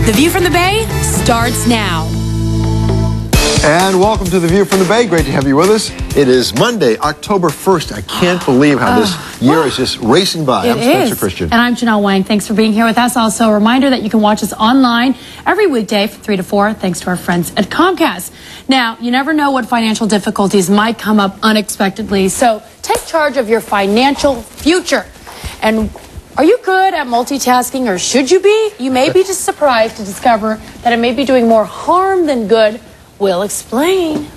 The View from the Bay starts now. And welcome to The View from the Bay. Great to have you with us. It is Monday, October 1st. I can't believe how this year is just racing by. I'm Spencer Christian. And I'm Janelle Wang. Thanks for being here with us. Also, a reminder that you can watch us online every weekday from 3 to 4, thanks to our friends at Comcast. Now, you never know what financial difficulties might come up unexpectedly, so take charge of your financial future. And are you good at multitasking, or should you be? You may be just surprised to discover that it may be doing more harm than good. We'll explain.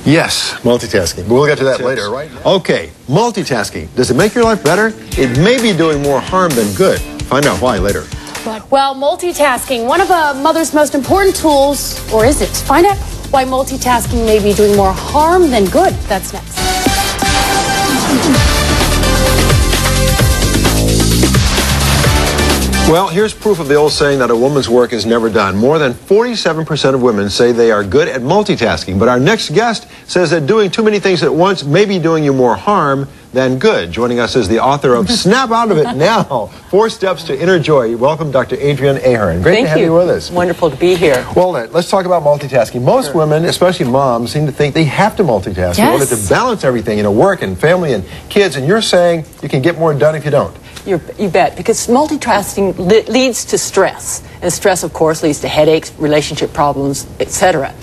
Yes, multitasking. But we'll get to that later. Right? Okay, multitasking. Does it make your life better? It may be doing more harm than good. Find out why later. Well, multitasking, one of a mother's most important tools, or is it? Find out why multitasking may be doing more harm than good. That's next. Well, here's proof of the old saying that a woman's work is never done. More than 47% of women say they are good at multitasking. But our next guest says that doing too many things at once may be doing you more harm than good. Joining us is the author of Snap Out of It Now, 4 Steps to Inner Joy. Welcome, Dr. Adrienne Ahern. Great to have you with us. Wonderful to be here. Well, let's talk about multitasking. Most women, especially moms, seem to think they have to multitask in order to balance everything, work and family and kids. And you're saying you can get more done if you don't. You bet, because multitasking leads to stress, and stress, of course, leads to headaches, relationship problems, etc.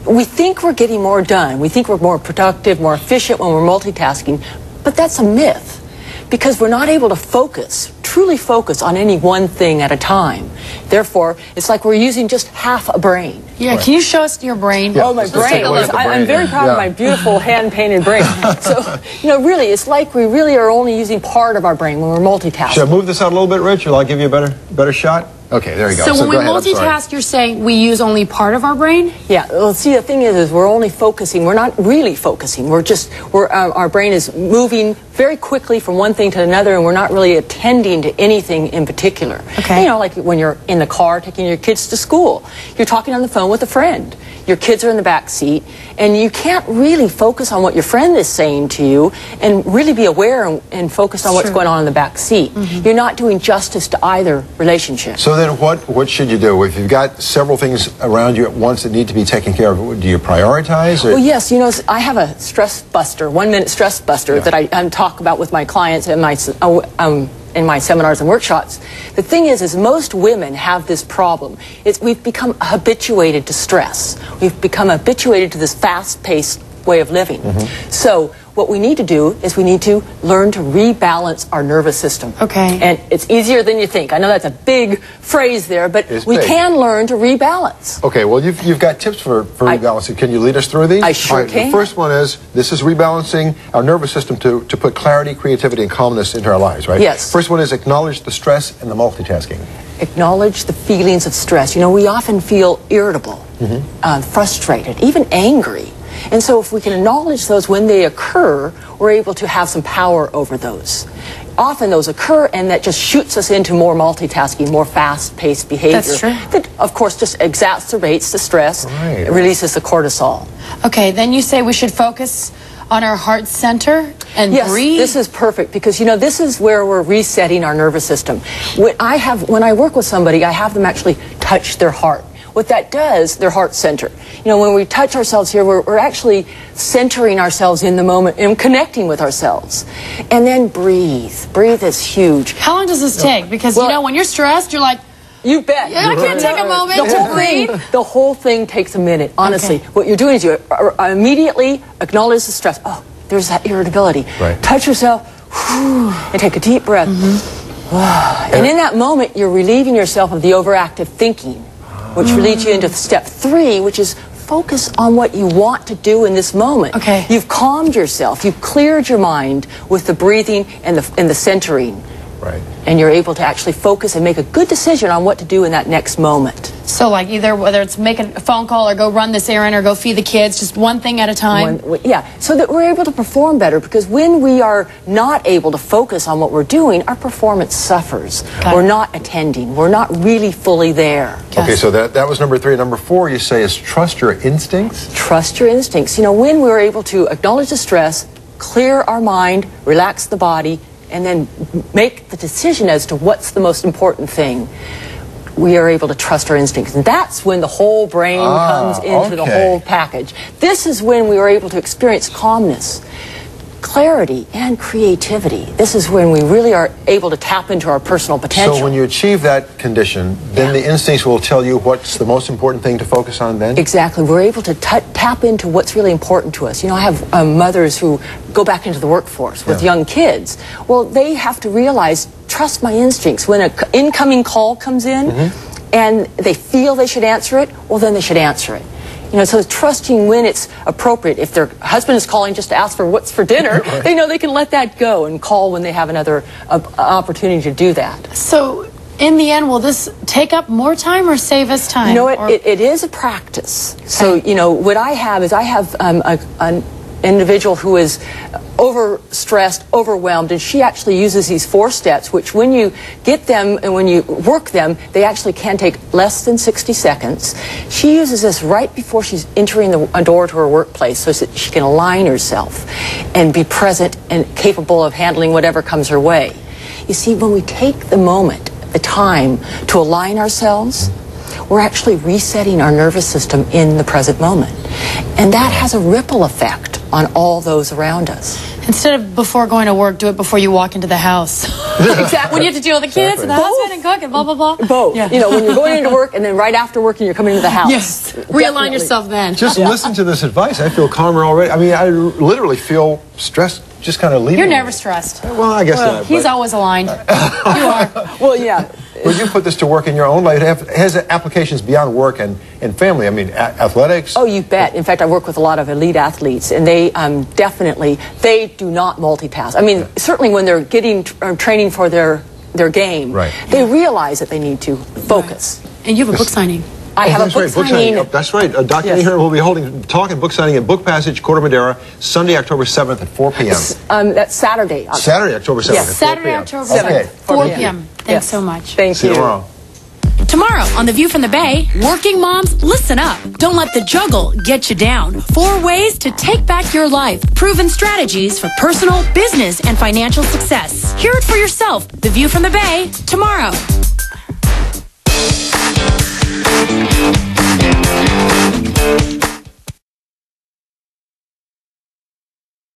We think we're getting more done. We think we're more productive, more efficient when we're multitasking, but that's a myth, because we're not able to focus, truly focus on any one thing at a time. Therefore, it's like we're using just half a brain. Yeah, can you show us your brain? Yeah, oh, my brain. I'm very proud of my beautiful hand-painted brain. So, really, it's like we really are only using part of our brain when we're multitasking. Should I move this out a little bit, Rich? Will I give you a better shot? Okay, there you go. So when we multitask, you're saying we use only part of our brain? Yeah. Well, see, the thing is we're only focusing. We're not really focusing. Our brain is moving very quickly from one thing to another, and we're not really attending to anything in particular. Okay. Like when you're in the car taking your kids to school, you're talking on the phone with a friend. Your kids are in the back seat, and you can't really focus on what your friend is saying to you and really be aware and focus on what's going on in the back seat. You're not doing justice to either relationship. So then what should you do? If you've got several things around you at once that need to be taken care of, do you prioritize? Or? Well, yes. I have a stress buster, 1-minute stress buster that I talk about with my clients and in my seminars and workshops. The thing is most women have this problem. We've become habituated to stress. We've become habituated to this fast-paced way of living. So what we need to do is we need to learn to rebalance our nervous system. Okay. And it's easier than you think. I know that's a big phrase there, but we can learn to rebalance. Okay, well, you've got tips for rebalancing. Can you lead us through these? I sure can. The first one is, this is rebalancing our nervous system to put clarity, creativity, and calmness into our lives, right? Yes. First one is acknowledge the stress and the multitasking. Acknowledge the feelings of stress. We often feel irritable, frustrated, even angry. And so if we can acknowledge those when they occur, we're able to have some power over those. Often those occur, and that just shoots us into more multitasking, more fast-paced behavior. That's true. That, of course, just exacerbates the stress, releases the cortisol. Okay, then you say we should focus on our heart center and breathe? Yes, this is perfect, because, this is where we're resetting our nervous system. When I work with somebody, I have them actually touch their heart. What that does, their heart center. When we touch ourselves here, we're actually centering ourselves in the moment and connecting with ourselves. And then breathe. Breathe is huge. How long does this take? Because, when you're stressed, you're like, you bet. I can't take a moment to breathe. The whole thing takes a minute, honestly. Okay. What you're doing is you immediately acknowledge the stress. Oh, there's that irritability. Right. Touch yourself and take a deep breath. And in that moment, you're relieving yourself of the overactive thinking, which leads you into step 3, which is focus on what you want to do in this moment. Okay. You've calmed yourself. You've cleared your mind with the breathing and the centering. Right. And you're able to actually focus and make a good decision on what to do in that next moment. So like whether it's make a phone call or go run this errand or go feed the kids, just one thing at a time? So that we're able to perform better, because when we are not able to focus on what we're doing, our performance suffers. We're not attending. We're not really fully there. Okay, so that was number 3. Number 4, you say, is trust your instincts? Trust your instincts. When we're able to acknowledge the stress, clear our mind, relax the body, and then make the decision as to what's the most important thing. we are able to trust our instincts. And that's when the whole brain comes into the whole package. This is when we are able to experience calmness, clarity, and creativity. This is when we really are able to tap into our personal potential. So when you achieve that condition, then the instincts will tell you what's the most important thing to focus on then? Exactly. We're able to tap into what's really important to us. You know, I have mothers who go back into the workforce with young kids. Well, they have to realize, trust my instincts. When an incoming call comes in and they feel they should answer it, well, then they should answer it. You know, so trusting when it's appropriate. If their husband is calling just to ask for what's for dinner, they know they can let that go and call when they have another opportunity to do that. So, in the end, will this take up more time or save us time? You know, it is a practice. So, you know, what I have is an individual who is overstressed, overwhelmed, and she actually uses these 4 steps, which when you get them and when you work them, they actually can take less than 60 seconds. She uses this right before she's entering a door to her workplace so that she can align herself and be present and capable of handling whatever comes her way. You see, when we take the moment, the time to align ourselves, we're actually resetting our nervous system in the present moment. And that has a ripple effect on all those around us. Instead of before going to work, do it before you walk into the house. Exactly. When you have to deal with the kids and the husband and cook and blah, blah, blah. Both. Yeah. You know, when you're going into work and then right after work and you're coming into the house. Yes. Realign yourself then. Just listen to this advice. I feel calmer already. I mean, I literally feel stressed just kind of leaving. You're never stressed. Well, I guess not. He's always aligned. You are. Well, yeah. Well, you put this to work in your own life. It has applications beyond work and family. I mean, athletics. Oh, you bet. In fact, I work with a lot of elite athletes, and they definitely, they do not multitask. I mean, certainly when they're getting training for their game, they realize that they need to focus. And you have a book signing. I have a book signing. That's right. Dr. Ahern will be holding talk and book signing at Book Passage, Corte Madera, Sunday, October 7th at 4 p.m. That's Saturday. Saturday, October 7th. Yes. Saturday, October 7th, 4 p.m. Thanks so much. Thank See you tomorrow. Tomorrow on The View from the Bay, working moms, listen up. Don't let the juggle get you down. 4 ways to take back your life. Proven strategies for personal, business, and financial success. Hear it for yourself. The View from the Bay, tomorrow.